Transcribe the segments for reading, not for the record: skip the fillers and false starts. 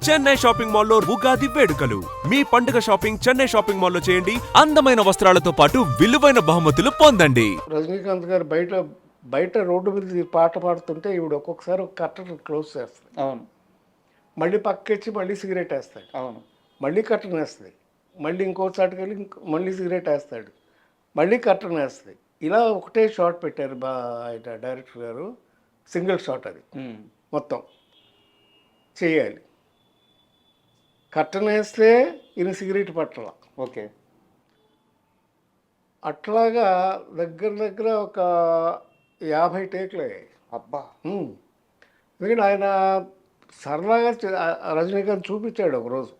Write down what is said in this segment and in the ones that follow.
Chennai shopping మాల్లో ఉగాది వేడుకలు. మీ పండుగ షాపింగ్ చెన్నై షాపింగ్ మాల్లో చేయండి. అందమైన వస్త్రాలతో పాటు విలువైన బహుమతులు పొందండి. రజనీకాంత్ గారు బయట బయట రోడ్డు మీద ఈ పాట పాడుతుంటే ఈవిడ ఒక్కొక్కసారి ఒక కర్టన్ క్లోజ్ చేస్తుంది. అవును మళ్ళీ పక్కెచ్చి మళ్ళీ సిగరెట్ వేస్తాడు. అవును మళ్ళీ కర్టన్ వేస్తుంది. మళ్ళీ ఇంకోసారికి వెళ్ళి మళ్ళీ సిగరెట్ వేస్తాడు. మళ్ళీ కర్టన్ వేస్తుంది. ఇలా ఒకటే షాట్ పెట్టారు ఆయన డైరెక్టర్ గారు. సింగిల్ షాట్ అది మొత్తం చేయాలి. కర్టన్ వేస్తే ఈయన సిగరెట్ పట్టాల. ఓకే అట్లాగా దగ్గర దగ్గర ఒక 50 టేకులు అయ్యాయి. అబ్బా ఎందుకంటే ఆయన సరదాగా రజనీకాంత్ చూపించాడు ఒకరోజు.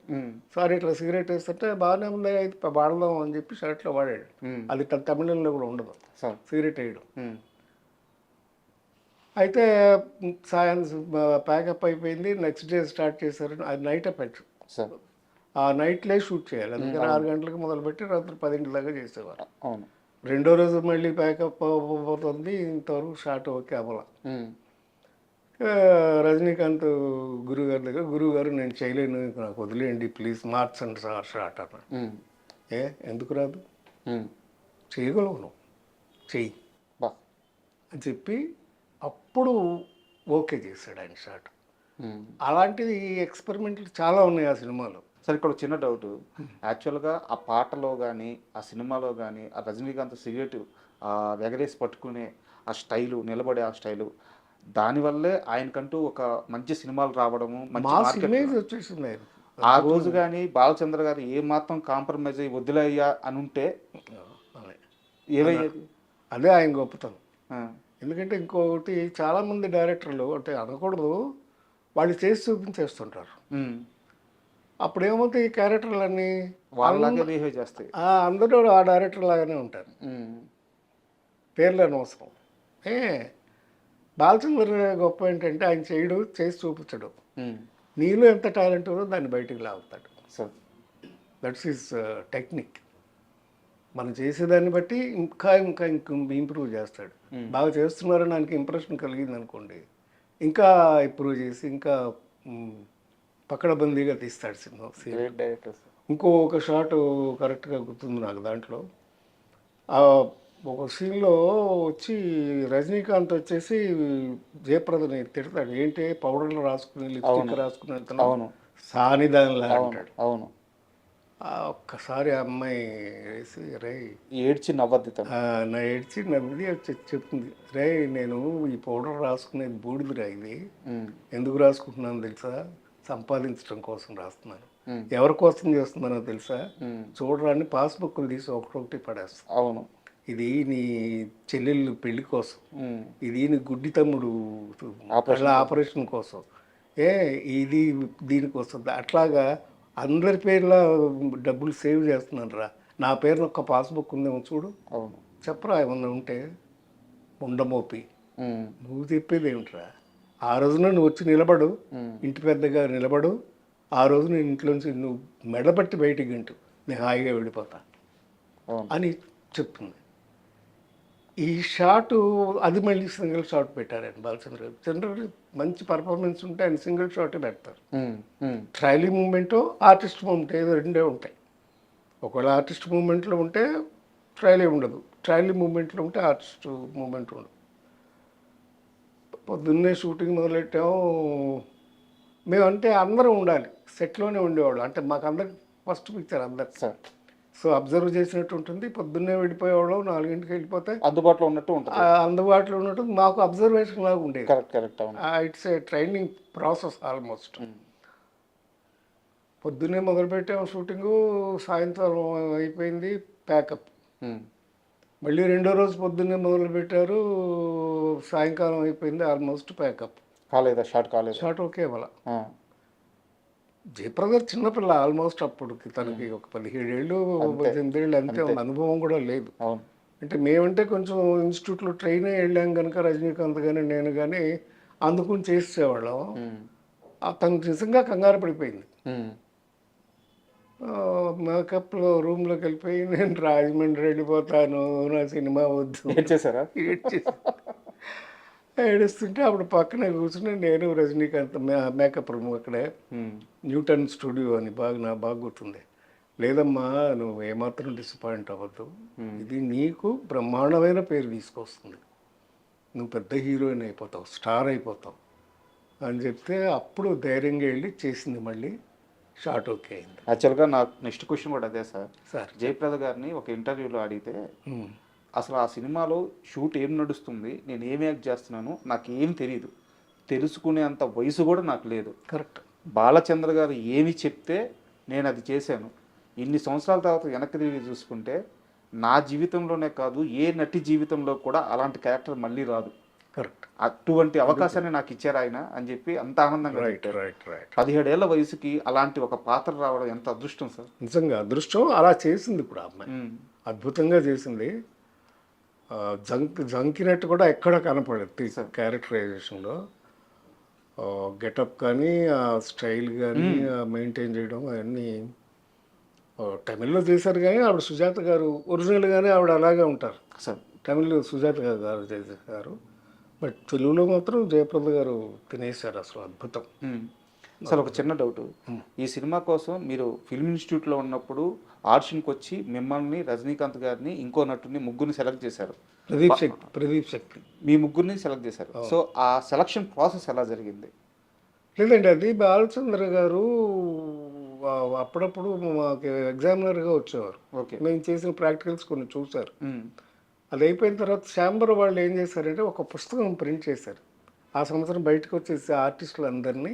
సార్ ఇట్లా సిగరెట్ వేస్తుంటే బాగానే ఉంది, అయితే వాడదాం అని చెప్పి షర్ట్లో వాడాడు. అది తమిళంలో కూడా ఉండదు సిగరెట్ వేయడం. అయితే సాయంత్రం ప్యాకప్ అయిపోయింది. నెక్స్ట్ డే స్టార్ట్ చేశారు. అది నైట్ పెట్టు ఆ నైట్లే షూట్ చేయాలి. అందుకని 6 గంటలకు మొదలుపెట్టి రాత్రి 10 దాకా చేసేవారు. రెండో రోజు మళ్ళీ ప్యాకప్ అవుతుంది. ఇంతవరకు షాట్ ఓకే అవ్వాల. రజనీకాంత్ గురుగారి దగ్గర, గురువుగారు నేను చేయలేను, నాకు వదిలేయండి ప్లీజ్, మార్చండి సార్ షాట్ అన్న. ఎందుకు రాదు, చేయగలవు నువ్వు, చెయ్యి అని చెప్పి అప్పుడు ఓకే చేశాడు ఆయన షాట్. అలాంటిది ఎక్స్పెరిమెంట్లు చాలా ఉన్నాయి ఆ సినిమాలో. సరే ఇక్కడ చిన్న డౌట్, యాక్చువల్గా ఆ పాటలో కానీ ఆ సినిమాలో కానీ ఆ రజనీకాంత్ సిగరెట్ ఎగరేసి పట్టుకునే ఆ స్టైలు, నిలబడే ఆ స్టైలు, దానివల్లే ఆయనకంటూ ఒక మంచి సినిమాలు రావడము, మంచి ఇమేజ్ వచ్చేసింది. ఆ రోజు కానీ బాలచంద్ర గారు ఏ మాత్రం కాంప్రమైజ్ అయ్యి వదిలేయ్యా అని ఉంటే ఏమయ్యేది? అదే ఆయన గొప్పతనం. ఎందుకంటే ఇంకొకటి చాలామంది డైరెక్టర్లు అంటే అనకూడదు, వాళ్ళు చేసి చూపించేస్తుంటారు. అప్పుడు ఏమవుతాయి, ఈ క్యారెక్టర్లన్నీ వాళ్ళలాగే బిహేవ్ చేస్తాయి. అందరూ ఆ డైరెక్టర్ లాగానే ఉంటారు. పేర్లు అనవసరం. బాలచంద్ర గొప్ప ఏంటంటే ఆయన చేయడు, చేసి చూపించడు. నీలో ఎంత టాలెంట్ ఉందో దాన్ని బయటికి లాగుతాడు. That's his technique. మనం చేసేదాన్ని బట్టి ఇంకా ఇంప్రూవ్ చేస్తాడు. బాగా చేస్తున్నారని ఆయనకి ఇంప్రెషన్ కలిగింది అనుకోండి, ఇంకా ఇంప్రూవ్ చేసి ఇంకా పకడబందీగా తీస్తాడు సినిమా. ఇంకొక షాట్ కరెక్ట్గా గుర్తుంది నాకు. దాంట్లో ఒక సీన్లో వచ్చి రజనీకాంత్ వచ్చేసి జయప్రదని తిడతాడు, ఏంటి పౌడర్లు రాసుకుని లిప్స్టిక్ రాసుకుని వెళ్తున్నాను సానిదానిలా అంటాడు. అవును, ఒక్కసారి ఆ అమ్మాయి వేసి ఏడ్చి నవ్వద్ది, నా ఏడ్చి నవ్వి చెప్తుంది, రే నేను ఈ పౌడర్ రాసుకునేది బూడిదిరా, ఇది ఎందుకు రాసుకుంటున్నాను తెలుసా, సంపాదించడం కోసం రాస్తున్నాను. ఎవరి కోసం చేస్తున్నానో తెలుసా, చూడరాని పాస్బుక్లు తీసి ఒకటి పడేస్తాను. అవును, ఇది నీ చెల్లెళ్ళు పెళ్లి కోసం, ఇది నీ గుడ్డి తమ్ముడు ఆపరేషన్ కోసం, ఇది దీనికోసం. అట్లాగా అందరి పేర్ల డబ్బులు సేవ్ చేస్తున్నాను రా, నా పేరున ఒక్క పాస్బుక్ ఉందేమో చూడు, చెప్పరా ఏమన్నా ఉంటే ఉండమోపి. నువ్వు చెప్పేది ఏమిట్రా, ఆ రోజున నువ్వు వచ్చి నిలబడు, ఇంటి పెద్దగా నిలబడు, ఆ రోజు నేను ఇంట్లోంచి నువ్వు మెడబట్టి బయటికి ఇంటూ నేను హాయిగా వెళ్ళిపోతా అని చెప్తుంది. ఈ షాటు అది మళ్ళీ సింగిల్ షాట్ పెట్టారు ఆయన బాలచంద్ర గారు. చంద్ర మంచి పర్ఫార్మెన్స్ ఉంటే ఆయన సింగిల్ షాటే పెడతారు. ట్రైలీ మూమెంటు ఆర్టిస్ట్ మూమెంట్ ఏదో రెండే ఉంటాయి. ఒకవేళ ఆర్టిస్ట్ మూమెంట్లో ఉంటే ట్రైలీ ఉండదు, ట్రైలీ మూమెంట్లో ఉంటే ఆర్టిస్ట్ మూమెంట్ ఉండదు. పొద్దున్నే షూటింగ్ మొదలెట్టాము మేమంటే అందరం ఉండాలి, సెట్లోనే ఉండేవాళ్ళు. అంటే మాకు అందరికి ఫస్ట్ పిక్చర్ అందరు సార్, సో అబ్జర్వ్ చేసినట్టు ఉంటుంది. పొద్దున్నే వెళ్ళిపోయేవాళ్ళం, 4 వెళ్ళిపోతే అందుబాటులో ఉన్నట్టు ఉంటుంది, అందుబాటులో ఉన్నట్టు మాకు అబ్జర్వేషన్ లాగా ఉండేది. Correct. It's a training process almost. పొద్దున్నే మొదలుపెట్టాము షూటింగు, సాయంత్రం అయిపోయింది ప్యాకప్. మళ్ళీ రెండో రోజు పొద్దున్నే మొదలుపెట్టారు, సాయంకాలం అయిపోయింది, ఆల్మోస్ట్ ప్యాకప్. కాలేదా షాట్? కాలేదు షాట్ ఓకే అవ్వాల. జయప్రద చిన్నపిల్ల ఆల్మోస్ట్, అప్పటికి తనకి ఒక 17 ఏళ్ళు 18 ఏళ్ళు అంతే, అనుభవం కూడా లేదు. అంటే మేమంటే కొంచెం ఇన్స్టిట్యూట్లో ట్రైన్ అయ్యి వెళ్ళాం కనుక రజనీకాంత్ కానీ నేను కానీ అందుకుని చేసేవాళ్ళం. తను నిజంగా కంగారు పడిపోయింది. మేకప్లో రూమ్లోకి వెళ్ళిపోయి నేను రాజమండ్రి వెళ్ళిపోతాను, నా సినిమా వద్దు ఏడ్చేసారా? ఏడుస్తుంటే అప్పుడు పక్కనే కూర్చుని నేను రజనీకాంత్ మేకప్ రూమ్ అక్కడే న్యూటన్ స్టూడియో అని నాకు బాగా గుర్తుంది. లేదమ్మా, నువ్వు ఏమాత్రం డిసప్పాయింట్ అవ్వద్దు, ఇది నీకు బ్రహ్మాండమైన పేరు తీసుకొస్తుంది, నువ్వు పెద్ద హీరోయిన్ అయిపోతావు, స్టార్ అయిపోతావు అని చెప్తే అప్పుడు ధైర్యంగా వెళ్ళి చేసింది. మళ్ళీ షార్ట్ ఓకే అయింది. యాక్చువల్గా నాకు నెక్స్ట్ క్వశ్చన్ కూడా అదే సార్. సార్ జయప్రద గారిని ఒక ఇంటర్వ్యూలో అడిగితే అసలు ఆ సినిమాలో షూట్ ఏం నడుస్తుంది, నేను ఏం యాక్ట్ చేస్తున్నాను నాకు ఏం తెలియదు, తెలుసుకునేంత వయసు కూడా నాకు లేదు. కరెక్ట్. బాలచంద్ర గారు ఏమి చెప్తే నేను అది చేశాను. ఇన్ని సంవత్సరాల తర్వాత వెనక్కి తిరిగి చూసుకుంటే నా జీవితంలోనే కాదు ఏ నటి జీవితంలో కూడా అలాంటి క్యారెక్టర్ మళ్ళీ రాదు. కరెక్ట్. అటువంటి అవకాశాన్ని నాకు ఇచ్చారు ఆయన అని చెప్పి అంత ఆనందంగా చెప్పారు. రైట్. 17 ఏళ్ల వయసుకి అలాంటి ఒక పాత్ర రావడం ఎంత అదృష్టం సార్. నిజంగా అదృష్టం. అలా చేసింది ఇప్పుడు ఆ అమ్మాయి, అద్భుతంగా చేసింది. జంకినట్టు కూడా ఎక్కడ కనపడదు క్యారెక్టరైజేషన్లో. గెటప్ కానీ ఆ స్టైల్ కానీ మెయింటైన్ చేయడం అవన్నీ తమిళ్లో చేశారు. కానీ ఆవిడ సుజాత గారు ఒరిజినల్గానే ఆవిడ అలాగే ఉంటారు సార్. తమిళ్లో సుజాత గారు చేశారు, బట్ తెలుగులో మాత్రం జయప్రద గారు తినేశారు. అసలు అద్భుతం. సార్ ఒక చిన్న డౌట్, ఈ సినిమా కోసం మీరు ఫిల్మ్ ఇన్స్టిట్యూట్లో ఉన్నప్పుడు ఆడిషన్కి వచ్చి మిమ్మల్ని, రజనీకాంత్ గారిని, ఇంకో నటుని ముగ్గురిని సెలెక్ట్ చేశారు. ప్రదీప్ శక్తి మీ ముగ్గురిని సెలెక్ట్ చేశారు. సో ఆ సెలక్షన్ ప్రాసెస్ ఎలా జరిగింది? లేదండి, అది బాలచంద్ర గారు అప్పుడప్పుడు మాకు ఎగ్జామినర్గా వచ్చేవారు. మేము చేసిన ప్రాక్టికల్స్ కొన్ని చూశారు. అది అయిపోయిన తర్వాత ఛాంబర్ వాళ్ళు ఏం చేశారంటే ఒక పుస్తకం ప్రింట్ చేశారు. ఆ సంవత్సరం బయటకు వచ్చేసి ఆర్టిస్టులు అందరినీ,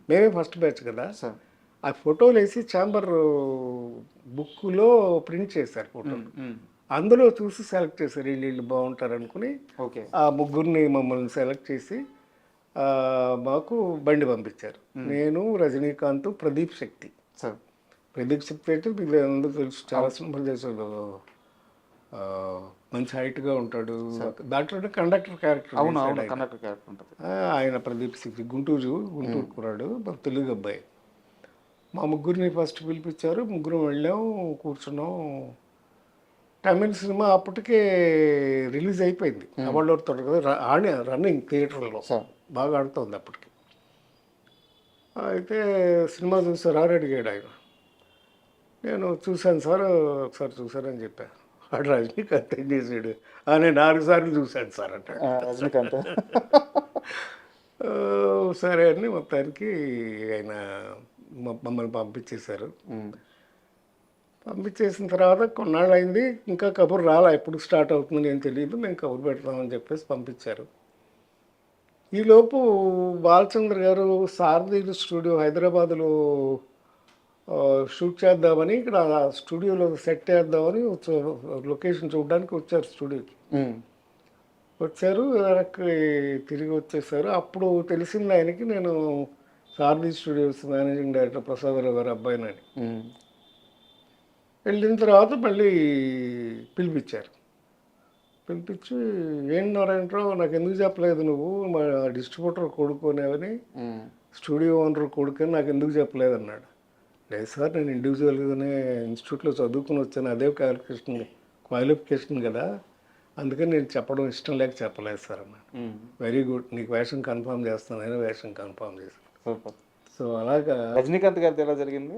మేమే ఫస్ట్ బ్యాచ్ కదా, ఆ ఫోటోలు వేసి ఛాంబర్ బుక్లో ప్రింట్ చేశారు ఫోటోలు. అందులో చూసి సెలెక్ట్ చేశారు. వీళ్ళు బాగుంటారు అనుకుని ఆ ముగ్గురిని మమ్మల్ని సెలెక్ట్ చేసి మాకు బండి పంపించారు. నేను, రజనీకాంత్, ప్రదీప్ శక్తి. ప్రదీప్ శక్తి అంటే మీకు అందరూ తెలుసు, చాలా సినిమాలు చేశాడు, మంచి హైట్గా ఉంటాడు. దాంట్లో కండక్టర్ క్యారెక్టర్ ఆయన ప్రదీప్ శక్తి. గుంటూరు కురాడు, తెలుగు అబ్బాయి. మా ముగ్గురిని ఫస్ట్ పిలిపించారు. ముగ్గురు వెళ్ళాం, కూర్చున్నాం. తమిళ సినిమా అప్పటికే రిలీజ్ అయిపోయింది. అవార్డు అవుతాడు కదా, రన్నింగ్ థియేటర్లో బాగా ఆడుతుంది అప్పటికి. అయితే సినిమా చూసారా అని అడిగాడు ఆయన. నేను చూశాను సార్, ఒకసారి చూసారని చెప్పాను. వాడు రజనీకాంత్ ఏం చేసాడు, నేను 4 సార్లు చూశాను సార్ అంటే. రజనీకాంత్ సరే అని మొత్తానికి ఆయన మమ్మల్ని పంపించేశారు. పంపించేసిన తర్వాత కొన్నాళ్ళు అయింది, ఇంకా కబుర్ రాలా, ఎప్పుడు స్టార్ట్ అవుతుంది నేను తెలియదు, మేము కబుర్ పెడతామని చెప్పేసి పంపించారు. ఈలోపు బాలచంద్ర గారు సారథి స్టూడియో హైదరాబాద్లో షూట్ చేద్దామని, ఇక్కడ స్టూడియోలో సెట్ చేద్దామని లొకేషన్ చూడడానికి వచ్చారు స్టూడియోకి. వచ్చారు, వెనక్కి తిరిగి వచ్చేసారు. అప్పుడు తెలిసింది ఆయనకి నేను సారథి స్టూడియోస్ మేనేజింగ్ డైరెక్టర్ ప్రసాదరావు గారు అబ్బాయినని. వెళ్ళిన తర్వాత మళ్ళీ పిలిపించారు. పిలిపించి, ఏం నారాయణరావు నాకు ఎందుకు చెప్పలేదు నువ్వు, మా డిస్ట్రిబ్యూటర్ కొడుకునేవని, స్టూడియో ఓనర్ కొడుకుని నాకు ఎందుకు చెప్పలేదు అన్నాడు. లేదు సార్, నేను ఇండివిజువల్గానే ఇన్స్టిట్యూట్లో చదువుకుని వచ్చాను, అదే క్వాలిఫికేషన్ కదా, అందుకని నేను చెప్పడం ఇష్టం లేక చెప్పలేదు సార్ అన్నాడు. వెరీ గుడ్, నీకు వేషం కన్ఫర్మ్ చేస్తానని వేషం కన్ఫర్మ్ చేశాను. సో అలాగా రజనీకాంత్ గారితో ఎలా జరిగింది?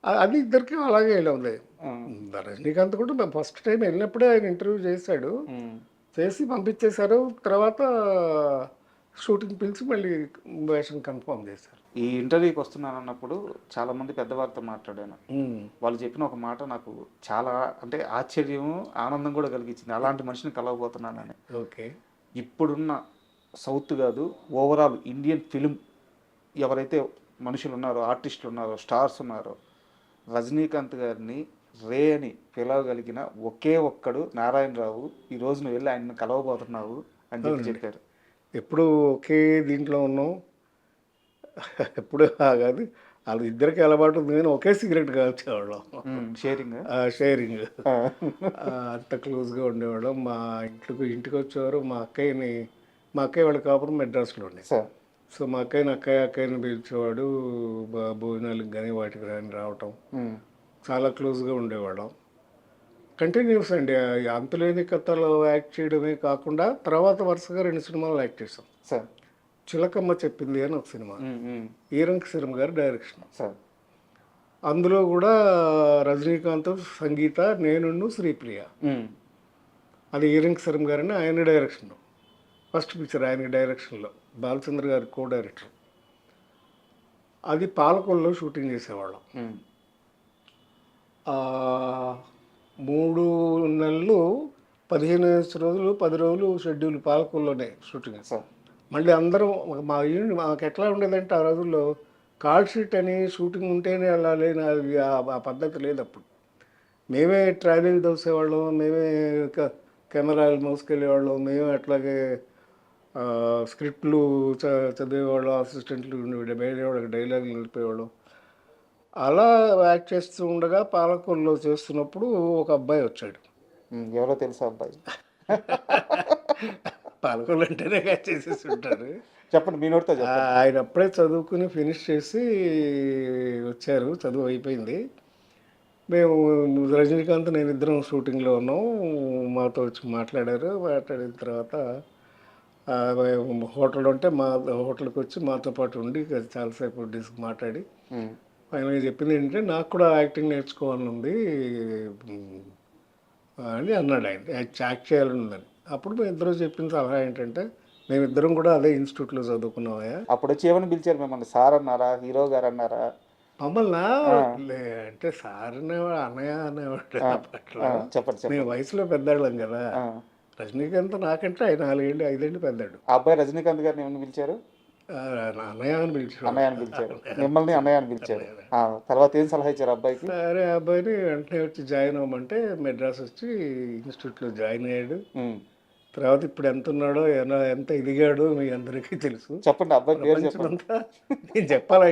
అది ఇద్దరికి అలాగే వెళ్ళింది. రజనీకాంత్ కూడా మేము ఫస్ట్ టైం వెళ్ళినప్పుడే ఆయన ఇంటర్వ్యూ చేశాడు, చేసి పంపించేశారు. తర్వాత షూటింగ్ పిలిచి మళ్ళీ వేషం కన్ఫర్మ్ చేశారు. ఈ ఇంటర్వ్యూకి వస్తున్నాను అన్నప్పుడు చాలా మంది పెద్దవారితో మాట్లాడాను. వాళ్ళు చెప్పిన ఒక మాట నాకు చాలా అంటే ఆశ్చర్యం, ఆనందం కూడా కలిగించింది. అలాంటి మనిషిని కలవబోతున్నానని. ఓకే. ఇప్పుడున్న సౌత్ కాదు, ఓవరాల్ ఇండియన్ ఫిలిం ఎవరైతే మనుషులు ఉన్నారో, ఆర్టిస్టులు ఉన్నారో, స్టార్స్ ఉన్నారో, రజనీకాంత్ గారిని రే అని పిలవగలిగిన ఒకే ఒక్కడు నారాయణరావు. ఈ రోజు నువ్వు వెళ్ళి ఆయన్ని కలవబోతున్నావు అని చెప్పారు. ఎప్పుడు ఒకే దీంట్లో ఉన్నాం, ఎప్పుడు కాదు, వాళ్ళు ఇద్దరికి అలవాటు ఉంది, కానీ ఒకే సిగరెట్ కాల్చేవాళ్ళం. షేరింగ్ అంత క్లోజ్గా ఉండేవాళ్ళం. మా ఇంటికి వచ్చేవారు. మా అక్కయ్య వాళ్ళ కాపురం మెడ్రాస్లో ఉండే. సో మా అక్కయ్యని పిలిచేవాడు, భోజనాలకు కానీ వాటికి కానీ రావటం, చాలా క్లోజ్గా ఉండేవాళ్ళం. కంటిన్యూస్ అండి. అంతులేని కథలో యాక్ట్ చేయడమే కాకుండా తర్వాత వరుసగా 2 సినిమాలు యాక్ట్ చేసాం. చిలకమ్మ చెప్పింది అని ఒక సినిమా, ఈరంక సినిమా గారు డైరెక్షన్. అందులో కూడా రజనీకాంత్, సంగీత, నేను, శ్రీప్రియ. అది ఈరింగ్ శరం గారని ఆయన డైరెక్షన్. ఫస్ట్ పిక్చర్ ఆయన డైరెక్షన్లో, బాలచంద్ర గారి కో డైరెక్టర్. అది పాలకొల్లో షూటింగ్ చేసేవాళ్ళం. 3 నెలలు 15 రోజులు 10 రోజులు షెడ్యూల్ పాలకొల్లోనే షూటింగ్. మళ్ళీ అందరం మాకు ఎట్లా ఉండేదంటే ఆ రోజుల్లో కార్డ్ షీట్ అని షూటింగ్ ఉంటేనే వెళ్ళాలి, ఆ పద్ధతి లేదు అప్పుడు. మేమే ట్రావెలింగ్ దోసేవాళ్ళం, మేమే కెమెరాలు మోసుకెళ్ళేవాళ్ళం, మేమే అట్లాగే స్క్రిప్ట్లు చదివేవాళ్ళం, అసిస్టెంట్లు వాళ్ళకి డైలాగులు నిలిపేవాళ్ళం. అలా యాక్ట్ చేస్తూ ఉండగా పాలకొల్లో చేస్తున్నప్పుడు ఒక అబ్బాయి వచ్చాడు. ఎవరో తెలుసా అబ్బాయి? పాలకొల్లు అంటేనే చేసేసి ఉంటారు. చెప్పండి, మీ నోటితో చెప్పండి. ఆయన అప్పుడే చదువుకుని ఫినిష్ చేసి వచ్చారు, చదువు అయిపోయింది. మేము రజనీకాంత్ నేను ఇద్దరం షూటింగ్లో ఉన్నాం. మాతో వచ్చి మాట్లాడారు. మాట్లాడిన తర్వాత హోటల్ ఉంటే మా హోటల్కి వచ్చి మాతో పాటు ఉండి చాలాసేపు మాట్లాడి ఆయన చెప్పింది ఏంటంటే, నాకు కూడా యాక్టింగ్ నేర్చుకోవాలని ఉంది అని అన్నాడు. ఆయన యాక్ట్ చేయాలని ఉందని. అప్పుడు మేము ఇద్దరు చెప్పిన సలహా ఏంటంటే, మేమిద్దరం కూడా అదే ఇన్స్టిట్యూట్లో చదువుకున్నామా. అప్పుడు వచ్చి ఏమని పిలిచారు మిమ్మల్ని? సార్ అన్నారా, హీరో గారు అన్నారా? మమ్మల్ని అంటే సార్ అనేవాడు, అన్నయ్య అనేవాడు. అట్లా చెప్పండి. మేము వయసులో పెద్దాళ్ళం కదా. రజనీకాంత్ నాకంటే 4-5 పెద్దాడు. ఆ అబ్బాయి రజనీకాంత్ గారిని ఏమని పిలిచారు? అన్నయ్య అని పిలిచాడు. అన్నయ్య అని పిలిచారు. మిమ్మల్ని అన్నయ్య అని పిలిచారు. తర్వాత ఏం సలహా ఇచ్చారు అబ్బాయికి? సరే, అబ్బాయిని వెంటనే వచ్చి జాయిన్ అవ్వమంటే మెడ్రాస్ వచ్చి ఇన్స్టిట్యూట్లో జాయిన్ అయ్యాడు. తర్వాత ఇప్పుడు ఎంత ఉన్నాడో, ఎంత ఎదిగాడో మీ అందరికీ తెలుసు. చెప్పండి, అబ్బాయి పేరు చెప్పండి. నేను చెప్పాలా?